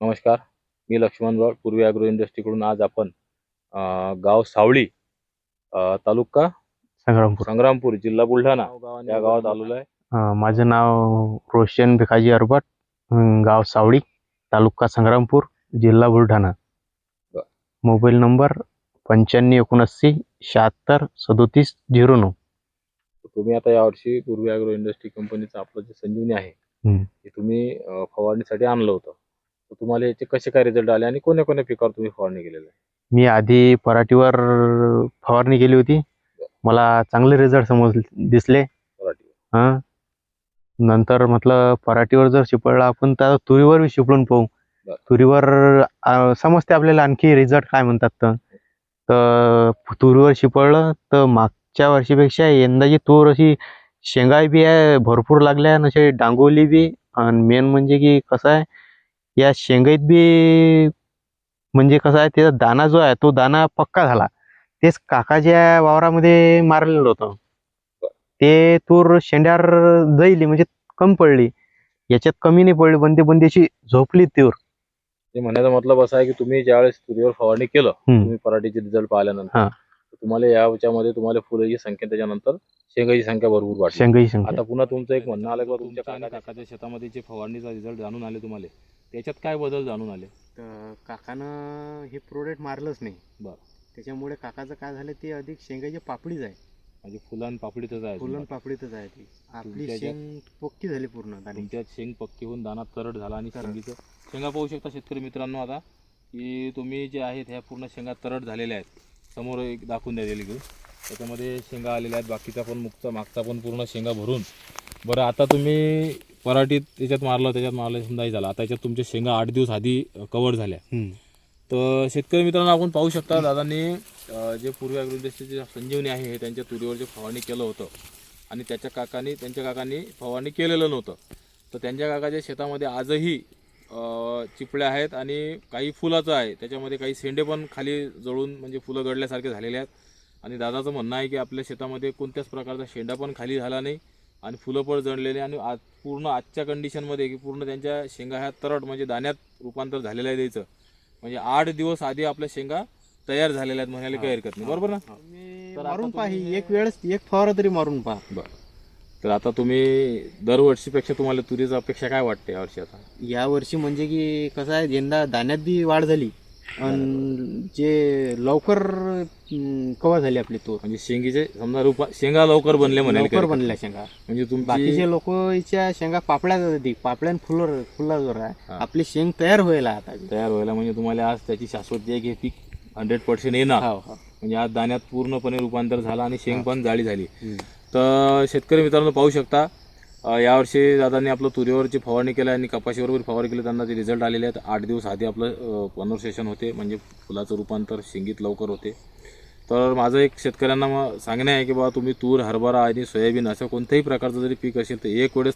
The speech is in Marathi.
नमस्कार, मी लक्ष्मण बळ, पूर्वी ॲग्रो इंडस्ट्रीकडून आज आपण गाव सावळी, तालुका संग्रामपूर. संग्रामपूर, जिल्हा बुलढाणा या गावात आलेलो आहे. माझं नाव रोशन भिकाजी अरबट, गाव सावळी, तालुका संग्रामपूर, जिल्हा बुलढाणा. बर. Mobile number 8579 76 37 09. तुम्ही आता यावर्षी पूर्वी ॲग्रो इंडस्ट्री कंपनीचं आपलं जे संजीवनी आहे ते तुम्ही फवारणीसाठी आणलं होतं. तर तुम्हाला याचे कसे काय रिझल्ट आले आणि कोण्या कोण्या पिकावर तुम्ही फवारणी केलेलं आहे? मी आधी पराठीवर फवारणी केली होती. मला चांगले रिझल्ट दिसले. पराठीवर. हां. नंतर म्हटलं पराठीवर जर शिपडला आपण तर तुरीवर शिपडून पाहू. बर. तुरीवर समजते आपल्याला आणखी रिझल्ट काय म्हणतात. तर तुरीवर शिपडलं तर मागच्या वर्षीपेक्षा यंदाची तूर अशी शेंगा बी आहे भरपूर लागल्या आणि असे डांगोली बी. आणि मेन म्हणजे की कसं आहे या शेंगाईत बी म्हणजे कसं आहे त्याचा दाना जो आहे तो दाना पक्का झाला. तेच काकाच्या वावरामध्ये मारलेलं होतं. ते तूर शेंड्यावर जाईली म्हणजे कमी पडली. याच्यात कमी नाही पडली, पण ती अशी झोपली तूर. ते म्हणण्याचा मतलब असा आहे की तुम्ही ज्यावेळेस तुरीवर फवारणी केलं, तुम्ही पराठीचे रिझल्ट पाहिल्यानंतर तुम्हाला याच्यामध्ये तुम्हाला फुलाची संख्या, त्याच्यानंतर शेंगाची संख्या भरपूर वाढली. शेंगाची संख्या. आता पुन्हा तुमचं एक म्हणणं आलं की तुमच्या काकाच्या शेतामध्ये जे फवारणीचा रिझल्ट जाणून आले तुम्हाला, त्याच्यात काय बदल जाणून आले? तर काकानं हे प्रोडक्ट मारलंच नाही. बरं. त्याच्यामुळे काकाचं काय झालं ते अधिक शेंगाची पापडीच आहे. म्हणजे फुलान पापडीतच आहे. फुलन पापडीतच आहे ती. आपली शेंग पक्की झाली पूर्ण. तुमच्यात शेंग पक्की होऊन दाना तरड झाला आणि शेंगीचं शेंगा पाहू शकता शेतकरी मित्रांनो आता की तुम्ही जे आहेत ह्या पूर्ण शेंगा तरड झालेल्या आहेत. समोर एक दाखवून द्यायला घेऊ, त्याच्यामध्ये शेंगा आलेल्या आहेत, बाकीचा पण मागचा पण पूर्ण शेंगा भरून. बरं, आता तुम्ही पराठीत त्याच्यात मारलं समजाही झालं. आता याच्यात तुमच्या शेंगा 8 दिवस आधी कव्हर झाल्या. तर शेतकरी मित्रांनो आपण पाहू शकता दादांनी जे पूर्वी ॲग्रो इंडस्ट्रीचे संजीवनी आहे हे त्यांच्या तुरीवर जे फवारणी केलं होतं आणि त्यांच्या काकांनी फवारणी केलेलं नव्हतं. तर त्यांच्या काकाच्या शेतामध्ये आजही चिपळ्या आहेत आणि काही फुलाचं आहे, त्याच्यामध्ये काही शेंडे पण खाली जळून म्हणजे फुलं गळल्यासारखे झालेले आहेत. आणि दादाचं म्हणणं आहे की आपल्या शेतामध्ये कोणत्याच प्रकारचा शेंडा पण खाली झाला नाही आणि फुलं पण जळलेले. आणि पूर्ण आजच्या कंडिशनमध्ये की पूर्ण त्यांच्या शेंगा ह्या तरड म्हणजे दाण्यात रूपांतर झालेलं आहे द्यायचं. म्हणजे 8 दिवस आधी आपल्या शेंगा तयार झालेल्या आहेत म्हणायला काही हरकत नाही. बरोबर ना? तर मारून पहा, एक वेळेस एक फवारा तरी मारून पहा. बरं. तर आता तुम्ही दरवर्षीपेक्षा तुम्हाला तुरीची अपेक्षा काय वाटते यावर्षी? आता यावर्षी म्हणजे की कसं आहे यंदा दाण्यात बी वाढ झाली आणि जे लवकर कव्हर झाली आपली तूर. म्हणजे शेंगीचे समजा शेंगा लवकर बनले लवकर बनल्या शेंगा. म्हणजे बाकीचे लोकच्या शेंगा पापड्यान फुलावर आहे. आपली शेंग तयार व्हायला म्हणजे तुम्हाला आज त्याची शाश्वती आहे की पीक 100% येणार. म्हणजे आज दाण्यात पूर्णपणे रूपांतर झालं आणि शेंग पण जाळी झाली. तर शेतकरी मित्रांनो पाहू शकता यावर्षी दादांनी आपलं तुरीवरची फवारणी केली आणि कपाशीवर फवारणी केली, त्यांना ते रिझल्ट आलेले आहेत. 8 दिवस आधी आपलं कन्व्हर्सेशन होते, म्हणजे फुलाचं रूपांतर शेंगीत लवकर होते. तर माझं एक शेतकऱ्यांना सांगणं आहे की बाबा तुम्ही तूर, हरभरा आणि सोयाबीन असं कोणत्याही प्रकारचं जरी पीक असेल तर एक वेळेस